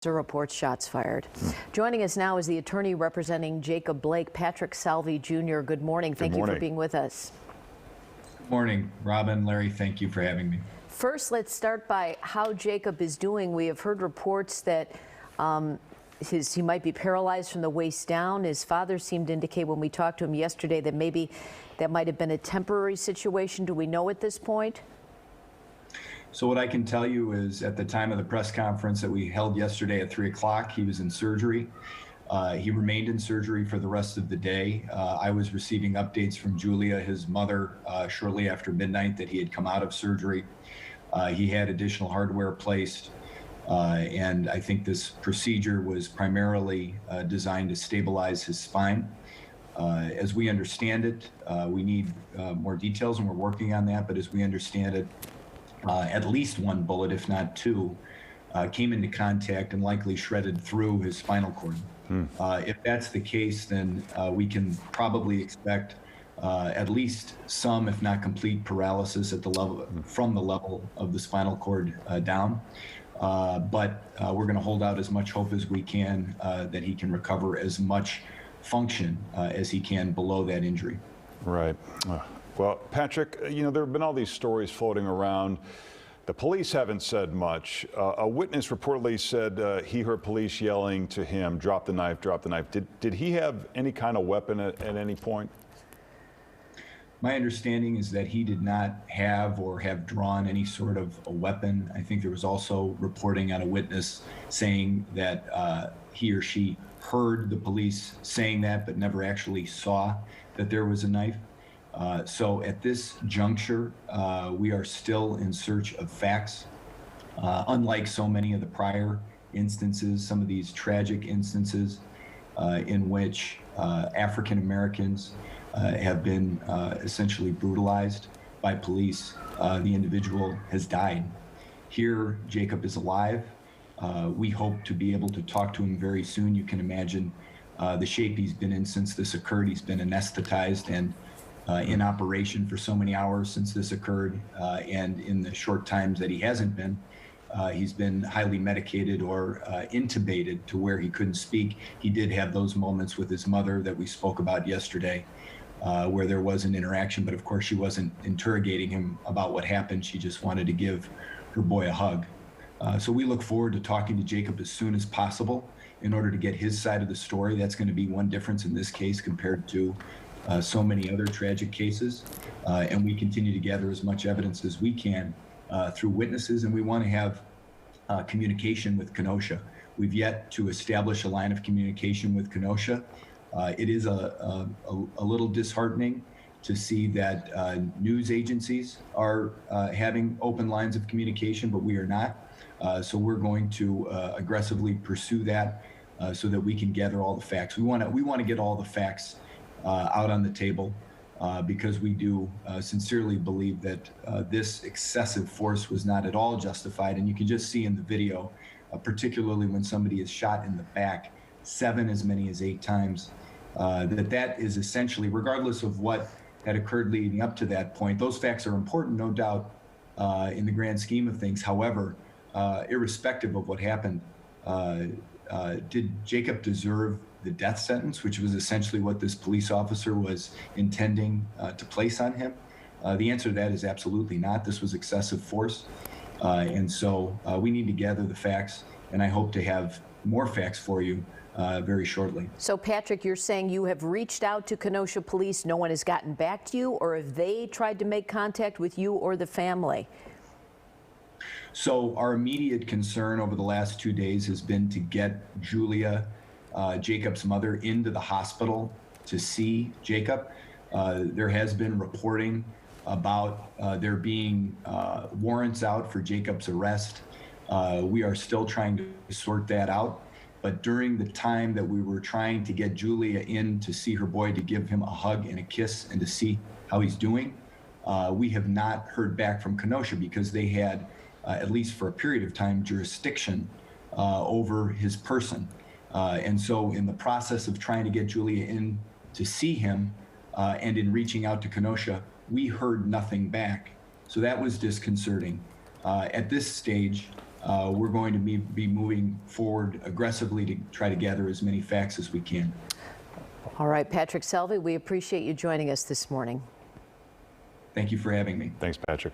Reports shots fired. Joining us now is the attorney representing Jacob Blake, Patrick Salvi Jr. Good morning. Thank you for being with us. Good morning, Robin, Larry. Thank you for having me. First, let's start by how Jacob is doing. We have heard reports that he might be paralyzed from the waist down. His father seemed to indicate when we talked to him yesterday that maybe that might have been a temporary situation. Do we know at this point? So what I can tell you is at the time of the press conference that we held yesterday at 3 o'clock, he was in surgery. He remained in surgery for the rest of the day. I was receiving updates from Julia, his mother, shortly after midnight that he had come out of surgery. He had additional hardware placed. And I think this procedure was primarily designed to stabilize his spine. As we understand it, we need more details and we're working on that, but as we understand it, at least one bullet, if not two, came into contact and likely shredded through his spinal cord. If that's the case, then we can probably expect at least some, if not complete, paralysis at the level from the level of the spinal cord down. But we're going to hold out as much hope as we can that he can recover as much function as he can below that injury. Right. Well, Patrick, you know, there have been all these stories floating around. The police haven't said much. A witness reportedly said he heard police yelling to him, "Drop the knife, drop the knife." Did he have any kind of weapon at any point? My understanding is that he did not have or have drawn any sort of a weapon. I think there was also reporting on a witness saying that he or she heard the police saying that, but never actually saw that there was a knife. So at this juncture, we are still in search of facts. Unlike so many of the prior instances, some of these tragic instances in which African Americans have been essentially brutalized by police, the individual has died. Here, Jacob is alive. We hope to be able to talk to him very soon. You can imagine the shape he's been in since this occurred. He's been anesthetized and in operation for so many hours since this occurred, and in the short times that he hasn't been, he's been highly medicated or intubated to where he couldn't speak. He did have those moments with his mother that we spoke about yesterday, where there was an interaction, but of course she wasn't interrogating him about what happened. She just wanted to give her boy a hug. So we look forward to talking to Jacob as soon as possible in order to get his side of the story. That's going to be one difference in this case compared to so many other tragic cases, and we continue to gather as much evidence as we can through witnesses, and we want to have communication with Kenosha. We've yet to establish a line of communication with Kenosha. It is a little disheartening to see that news agencies are having open lines of communication, but we are not. So we're going to aggressively pursue that so that we can gather all the facts. We want to get all the facts out on the table because we do sincerely believe that this excessive force was not at all justified. And you can just see in the video, particularly when somebody is shot in the back 7 as many as 8 times, that is essentially, regardless of what had occurred leading up to that point, those facts are important, no doubt, in the grand scheme of things. However, irrespective of what happened, did Jacob deserve the death sentence, which was essentially what this police officer was intending to place on him? The answer to that is absolutely not. This was excessive force. And so we need to gather the facts, and I hope to have more facts for you very shortly. So, Patrick, you're saying you have reached out to Kenosha Police, no one has gotten back to you, or have they tried to make contact with you or the family? So our immediate concern over the last 2 days has been to get Julia, Jacob's mother, into the hospital to see Jacob. There has been reporting about there being warrants out for Jacob's arrest. We are still trying to sort that out. But during the time that we were trying to get Julia in to see her boy, to give him a hug and a kiss and to see how he's doing, we have not heard back from Kenosha because they had, at least for a period of time, jurisdiction over his person. And so in the process of trying to get Julia in to see him and in reaching out to Kenosha, we heard nothing back. So that was disconcerting. At this stage, we're going to be moving forward aggressively to try to gather as many facts as we can. All right, Patrick Selvey, we appreciate you joining us this morning. Thank you for having me. Thanks, Patrick.